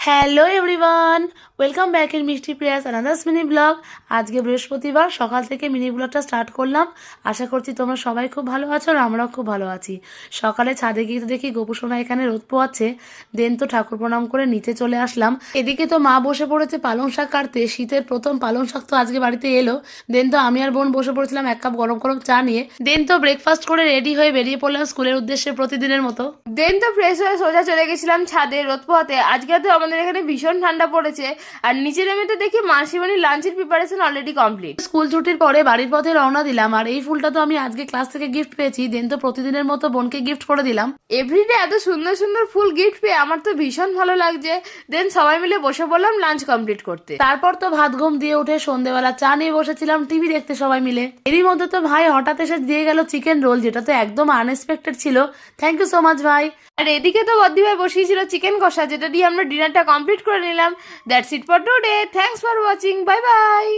Hello everyone, welcome back in মিষ্টি Prius আনাদার্স mini blog. আজকে বৃহস্পতিবার সকাল থেকে মিনি ব্লগটা স্টার্ট করলাম। আশা করছি তোমরা সবাই খুব ভালো আছো আর আমরাও খুব ভালো আছি। সকালে ছাদে গিয়ে তো দেখি গোপুসোনা এখানে রোদ পোয়াচ্ছে। দেন তো ঠাকুর প্রণাম করে নিচে চলে আসলাম। এদিকে তো মা বসে পড়েছে পালং শাক কাটতে। শীতের প্রথম পালং শাক তো আজকে বাড়িতে এলো। দেন তো আমি আর বোন বসে পড়েছিলাম এক কাপ গরম গরম চা নিয়ে। দেন তো ব্রেকফাস্ট করে রেডি হয়ে বেরিয়ে পড়লাম স্কুলের উদ্দেশ্যে প্রতিদিনের মতো। দেন তো ফ্রেশ হয়ে সোজা চলে গেছিলাম ছাদে রোদ পোহাতে। আজকে তো আমাদের এখানে ভীষণ ঠান্ডা পড়েছে। আর নিচে নেমে তো দেখি মাসিমণির লাঞ্চের প্রিপারেশন অলরেডি কমপ্লিট। স্কুল ছুটির পরে বাড়ির পথে রওনা দিলাম। আর এই ফুলটা তো আমি আজকে ক্লাস থেকে গিফট পেয়েছি। দেন তো প্রতিদিনের মতো বোনকে গিফট করে দিলাম। এভরিডে এত সুন্দর সুন্দর ফুল গিফট পেয়ে আমার তো ভীষণ ভালো লাগছে। দেন সবাই মিলে বসে পড়লাম লাঞ্চ কমপ্লিট করতে। তারপর তো ভাত ঘুম দিয়ে উঠে সন্ধেবেলা চা নিয়ে বসেছিলাম টিভি দেখতে সবাই মিলে। এরই মধ্যে তো ভাই হঠাৎ এসে দিয়ে গেল চিকেন রোল, যেটা তো একদম আনএক্সপেক্টেড ছিল। থ্যাংক ইউ সো মাচ ভাই। আর এদিকে তো বদ্দি ভাই বসিয়েছিল চিকেন কষা, যেটা দিয়ে আমরা ডিনারটা কমপ্লিট করে নিলাম। That's it for today. Thanks for watching. Bye bye.